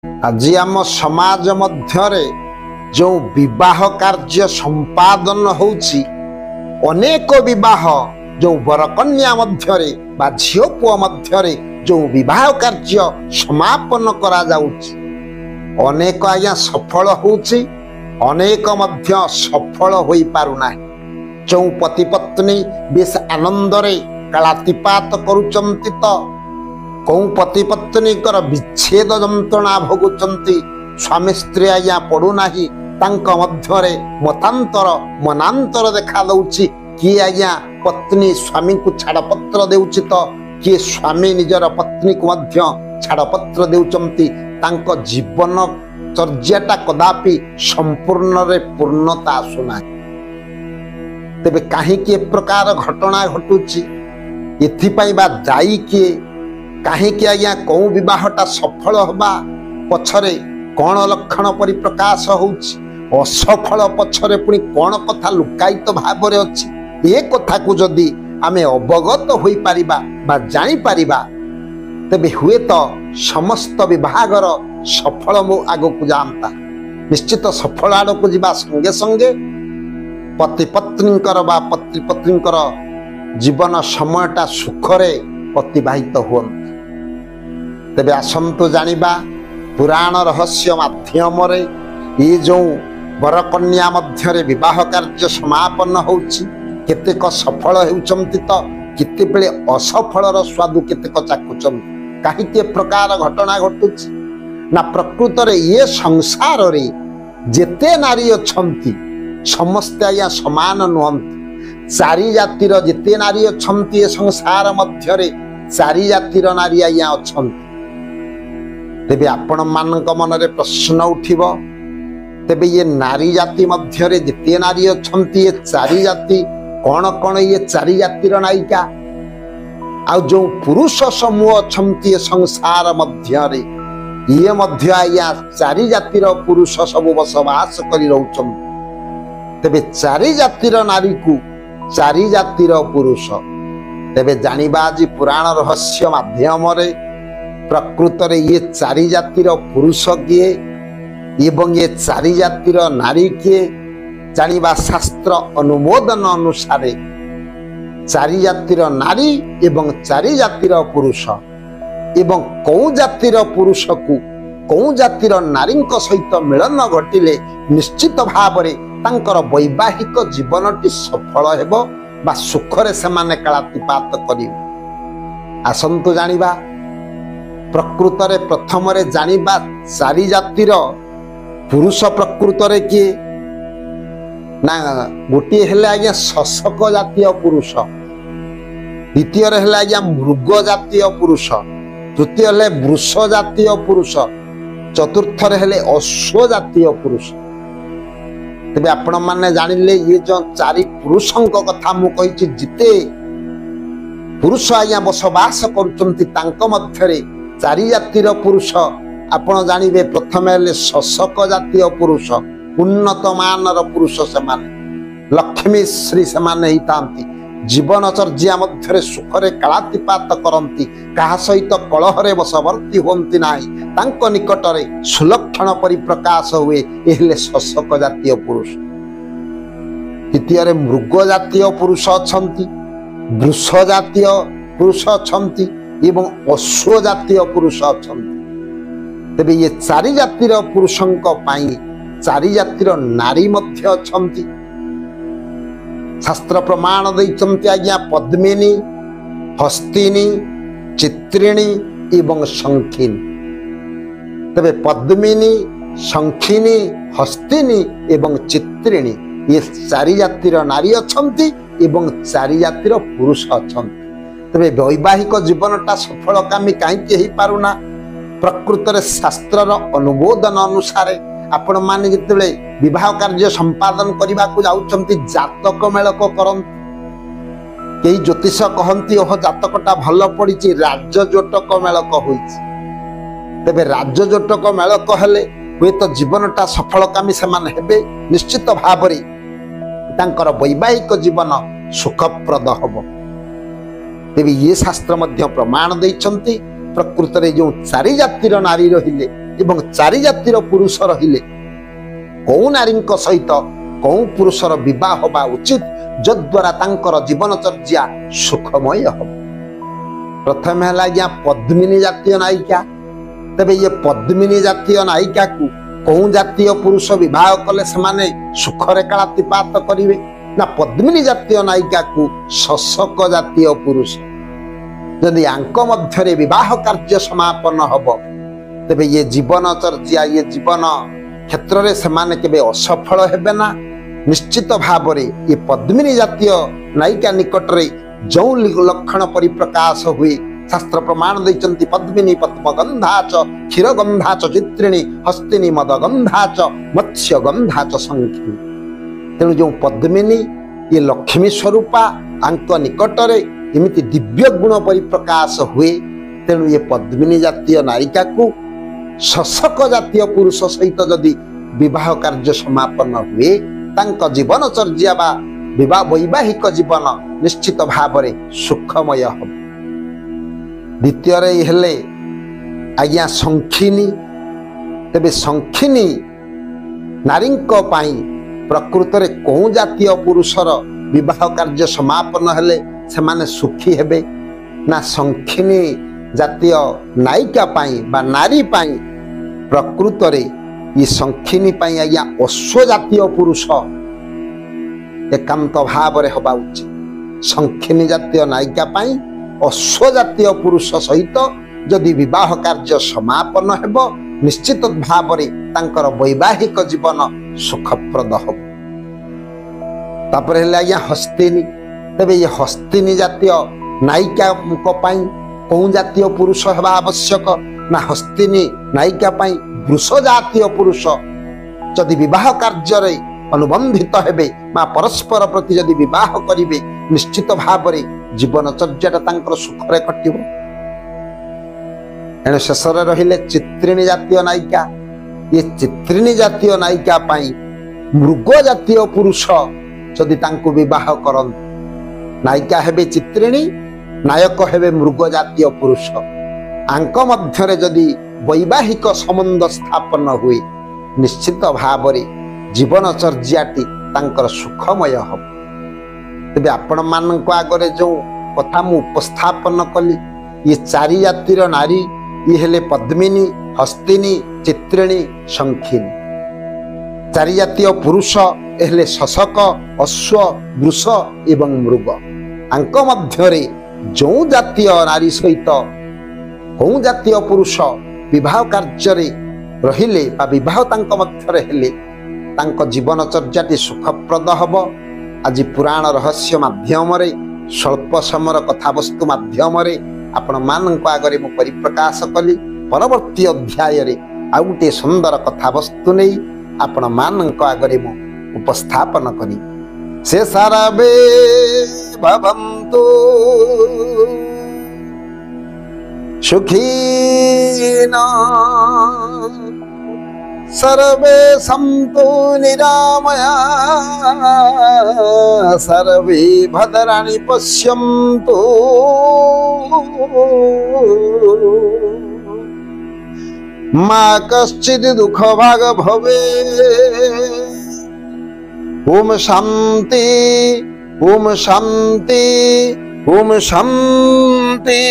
आज आम समाज मध्यरे जो विवाह कार्य संपादन होउछि अनेक विवाह जो वरकन्या मध्यरे बा झियो पुओ मध्यरे जो विवाह कार्य समापन करा जाउछि अनेक आज्ञा सफल होउछि अनेक मध्य सफल होई पारुना। जो पति पत्नी बेस आनंदरे कालातिपात करुचंती तो कौ पति पत्नी कर विच्छेद जंत्रणा भोगुचंती स्वामी स्त्री आज्ञा पड़ुना मध्यरे मतांतर मनांतर देखा दउछि किए आज्ञा पत्नी स्वामी को छाड़पत्र देउछि तो किए स्वामी निजर पत्नी को मध्य छाड़पत्र देउचंती तांको जीवन चर्याटा कदापि संपूर्ण रे पूर्णता आसुना। तेबे काहे के प्रकार घटना घटुछि एथिपाई बा जाई किए काहे के आज्ञा कौ विवाहटा सफल होबा पछरे कौन लक्षण परिप्रकाश होउछि असफल पछरे पुनी कौन कथा लुकायित भावरे अछि ए कथा को जदि आमे अवगत होई परिबा बा जानि परिबा तेबे हुए तो समस्त विभागर सफल मो आगो को जानता निश्चित सफल आड़ को जीवा संगे संगे पति पत्नी बा पति पत्नी जीवन समयटा सुखरे अतिबाहित हुअ। तेबे आसंतु जानिबा पुराण रहस्य माध्यम रे ये जो वरकन्या मध्यरे विवाह कार्य समापन होउछि केतेक सफल हेउचंती तो केते बेले असफलर स्वादु केतेक चाकुचंती काहे के प्रकार घटना घटुछि ना प्रकृत रे ये संसार रे जेते नारी अछंती समस्त आया समान नुहंती चारि जातिर जेते नारी अछंती ए संसार मध्यरे चारि जातिर नारी आया अछंती। तेबे आपण मानक मनरे प्रश्न उठिबो तेबे ये नारी जाति मध्यरे जेते नारी अछंती ए चारि जाति कौन कौन ये चारि जातिर नायिका आ जो पुरुष समूह अछंती संसार मध्यरे ये मध्य आया चारि जातिर पुरुष सब बसवास करि रहउछन। तेबे चारि जातिर नारी को चारि जातिर पुरुष तेबे जानिबा आज पुराण रहस्य माध्यम रे प्रकृत रे ये चारि जातिर पुरुष किए एवं ये चारि जातिर नारी किए जानिबा शास्त्र अनुमोदन अनुसारे चारि जातिर नारी एवं चारि जातिर पुरुष एवं कौ जातिर पुरुष को कौ जातिर नारी सहित मिलन घटिले निश्चित भाव तांकर वैवाहिक जीवनटी सफल हेबो बा सुखरे सेमाने कालातिपात करिवे। आसंतु जानिबा प्रकृत रे प्रथम रे जानिबा चारि जातिर पुरुष प्रकृत रे किए ना गोटे हेले आज्ञा शशक जातीय पुरुष द्वितीय रे हेले आज्ञा मृग जातीय पुरुष तृतीय हेले वृष जातीय पुरुष चतुर्थ रे हेले अश्व जातीय पुरुष। तेबे आपण माने जानिले ये जो चारि पुरुषंक कथा मु कहिछि जिते पुरुष आज्ञा बसवास करुचंती तांको मध्यरे चारि जातिर पुरुष आपण जानिबे प्रथम हेले शशक जातीय पुरुष उन्नत मानर पुरुष सेमाने लक्ष्मी श्री सेमाने ही तांती जीवन चर्या मध्यरे सुखरे कालातिपात करंती कहा सहित कलहरे बसवर्ती होंती नाही तांको निकटरे सुलक्षण परिप्रकाश हुए एहले शशक जातीय पुरुष। द्वितीय मृग जातीय पुरुष अछंती वृष जातीय पुरुष अछंती एवं अश्व जातीय पुरुष अछंती। तेबे ये चारि जातिर पुरुषंक पाई चारि जातिर नारी मध्य अछंती। शास्त्र प्रमाण दैचंती आज्ञा पद्मिनी हस्तिनी चित्रिणी एवं शंखिनी। तबे पद्मिनी शंखिनी हस्तिनी एवं चित्रिणी ये चारि जातिर नारी अछंती एवं चारि जातिर पुरुष अछंती। तबे वैवाहिक जीवनटा सफलकामी काहे ही पारुना प्रकृत रे शास्त्रर अनुमोदन अनुसारे आपण माने जितेबेले विवाह कार्य संपादन करने को जाउछंती जातक मेलक करंती कई ज्योतिष कहंती ओह जातकटा भल पड़िछि राजजोटक मेलक होइछि। तेबे राजजोटक मेलक हेले हुए तो जीवनटा सफलकामी सेमान हेबे निश्चित भावरे तांकर वैवाहिक जीवन सुखप्रद हबो। तेबे ये शास्त्र मध्य प्रमाण दैछंती प्रकृत रे जो चारि जातिर नारी रहिले ଏବଂ ଚାରି ଜାତିର ପୁରୁଷ ରହିଲେ କୋଉ ନାରୀଙ୍କ ସହିତ କୋଉ ପୁରୁଷର ବିବାହ ହେବା ଉଚିତ ଯଦ୍ୱାରା ତାଙ୍କର ଜୀବନଚର୍ଯ୍ୟା ସୁଖମୟ ହେବ। ପ୍ରଥମେ ହେଲା ଆଜ୍ଞା ପଦ୍ମିନୀ ଜାତୀୟ ନାୟିକା। ତେବେ ଇଏ ପଦ୍ମିନୀ ଜାତୀୟ ନାୟିକାକୁ କୋଉ ଜାତୀୟ ପୁରୁଷ ବିବାହ କଲେ ସେମାନେ ସୁଖରେ କାଳାତିପାତ କରିବେ? ନା ପଦ୍ମିନୀ ଜାତୀୟ ନାୟିକାକୁ ଶଶକ ଜାତୀୟ ପୁରୁଷ ଯଦି ଆଙ୍କ ମଧ୍ୟରେ ବିବାହ କାର୍ଯ୍ୟ ସମାପନ ହବ ତେବେ ଇଏ ଜୀବନଚର୍ଯ୍ୟା ଇଏ ଜୀବନ କ୍ଷେତ୍ରରେ ସେମାନେ କେବେ ଅସଫଳ ହେବେ ନା। ନିଶ୍ଚିତ ଭାବରେ ଏ ପଦ୍ମିନୀ ଜାତୀୟ ନାୟିକା ନିକଟରେ ଯେଉଁ ଲକ୍ଷଣ ପରିପ୍ରକାଶ ହୁଏ ଶାସ୍ତ୍ର ପ୍ରମାଣ ଦେଇଛନ୍ତି ପଦ୍ମିନୀ ପଦ୍ମଗନ୍ଧାଚ କ୍ଷୀରଗନ୍ଧାଚ ଚିତ୍ରିଣୀ ହସ୍ତିନୀ ମଦଗନ୍ଧାଚ ମତ୍ସ୍ୟଗନ୍ଧାଚ ଶଙ୍ଖିନୀ। ତେଣୁ ଯେଉଁ ପଦ୍ମିନୀ ଇଏ ଲକ୍ଷ୍ମୀ ସ୍ୱରୂପା ଆଙ୍କ ନିକଟରେ ଏମିତି ଦିବ୍ୟ ଗୁଣ ପରିପ୍ରକାଶ ହୁଏ। ତେଣୁ ଏ ପଦ୍ମିନୀ ଜାତୀୟ ନାୟିକାକୁ ଶଶକ ଜାତୀୟ ପୁରୁଷ ସହିତ ଯଦି ବିବାହ କାର୍ଯ୍ୟ ସମାପନ ହୁଏ ତାଙ୍କ ଜୀବନଚର୍ଯ୍ୟା ବା ବୈବାହିକ ଜୀବନ ନିଶ୍ଚିତ ଭାବରେ ସୁଖମୟ ହେବ। ଦ୍ୱିତୀୟରେ ହେଲେ ଆଜ୍ଞା ଶଙ୍ଖିନୀ। ତେବେ ଶଙ୍ଖିନୀ ନାରୀଙ୍କ ପାଇଁ ପ୍ରକୃତରେ କୋଉ ଜାତୀୟ ପୁରୁଷର ବିବାହ କାର୍ଯ୍ୟ ସମାପନ ହେଲେ ସେମାନେ ସୁଖୀ ହେବେ? ନା ଶଙ୍ଖିନୀ ଜାତୀୟ ନାୟିକା ପାଇଁ ବା ନାରୀ ପାଇଁ ପ୍ରକୃତରେ ଏ ଶଙ୍ଖିନୀ ପାଇଁ ଆଜ୍ଞା ଅଶ୍ୱ ଜାତୀୟ ପୁରୁଷ ଏକାନ୍ତ ଭାବରେ ହେବା ଉଚିତ। ଶଙ୍ଖିନୀ ଜାତୀୟ ନାୟିକା ପାଇଁ ଅଶ୍ୱ ଜାତୀୟ ପୁରୁଷ ସହିତ ଯଦି ବିବାହ କାର୍ଯ୍ୟ ସମାପନ ହେବ ନିଶ୍ଚିତ ଭାବରେ ତାଙ୍କର ବୈବାହିକ ଜୀବନ ସୁଖପ୍ରଦ ହେବ। ତାପରେ ହେଲେ ଆଜ୍ଞା ହସ୍ତିନୀ। ତେବେ ଏ ହସ୍ତିନୀ ଜାତୀୟ ନାୟିକାଙ୍କ ପାଇଁ କୋଉ ଜାତୀୟ ପୁରୁଷ ହେବା ଆବଶ୍ୟକ? ନା ହସ୍ତିନୀ ନାୟିକା ପାଇଁ ବୃଷ ଜାତୀୟ ପୁରୁଷ ଯଦି ବିବାହ କାର୍ଯ୍ୟରେ ଅନୁବନ୍ଧିତ ହେବେ ବା ପରସ୍ପର ପ୍ରତି ଯଦି ବିବାହ କରିବେ ନିଶ୍ଚିତ ଭାବରେ ଜୀବନଚର୍ଯ୍ୟାଟା ତାଙ୍କର ସୁଖରେ କଟିବ। ଏଣୁ ଶେଷରେ ରହିଲେ ଚିତ୍ରିଣୀ ଜାତୀୟ ନାୟିକା। ଏ ଚିତ୍ରିଣୀ ଜାତୀୟ ନାୟିକା ପାଇଁ ମୃଗ ଜାତୀୟ ପୁରୁଷ ଯଦି ତାଙ୍କୁ ବିବାହ କରନ୍ତି ନାୟିକା ହେବେ ଚିତ୍ରିଣୀ ନାୟକ ହେବେ ମୃଗ ଜାତୀୟ ପୁରୁଷ। ଆଙ୍କ ମଧ୍ୟରେ ଯଦି ବୈବାହିକ ସମ୍ବନ୍ଧ ସ୍ଥାପନ ହୁଏ ନିଶ୍ଚିତ ଭାବରେ ଜୀବନଚର୍ଯ୍ୟାଟି ତାଙ୍କର ସୁଖମୟ ହେବ। ତେବେ ଆପଣମାନଙ୍କ ଆଗରେ ଯେଉଁ କଥା ମୁଁ ଉପସ୍ଥାପନ କଲି ଇଏ ଚାରି ଜାତିର ନାରୀ ଇଏ ହେଲେ ପଦ୍ମିନୀ ହସ୍ତିନୀ ଚିତ୍ରିଣୀ ଶଙ୍ଖିନୀ। ଚାରି ଜାତୀୟ ପୁରୁଷ ହେଲେ ଶଶକ ଅଶ୍ୱ ବୃଷ ଏବଂ ମୃଗ। ଆଙ୍କ ମଧ୍ୟରେ ଯେଉଁ ଜାତୀୟ ନାରୀ ସହିତ କୋଉ ଜାତୀୟ ପୁରୁଷ ବିବାହ କାର୍ଯ୍ୟରେ ରହିଲେ ବା ବିବାହ ତାଙ୍କ ମଧ୍ୟରେ ହେଲେ ତାଙ୍କ ଜୀବନଚର୍ଯ୍ୟାଟି ସୁଖପ୍ରଦ ହେବ। ଆଜି ପୁରାଣ ରହସ୍ୟ ମାଧ୍ୟମରେ ସ୍ୱଳ୍ପ ସମୟର କଥାବସ୍ତୁ ମାଧ୍ୟମରେ ଆପଣମାନଙ୍କ ଆଗରେ ମୁଁ ପରିପ୍ରକାଶ କଲି। ପରବର୍ତ୍ତୀ ଅଧ୍ୟାୟରେ ଆଉ ଗୋଟିଏ ସୁନ୍ଦର କଥାବସ୍ତୁ ନେଇ ଆପଣମାନଙ୍କ ଆଗରେ ମୁଁ ଉପସ୍ଥାପନ କରି ସେ ସାରବେ ଭବନ୍ତୁ ସୁଖୀନ सर्वे सन्तु निरामया सर्वे भद्राणि पश्यन्तु मा कश्चित् दुःखभाग् भवेत्। ओम शान्ति ओम शान्ति ओम शान्ति।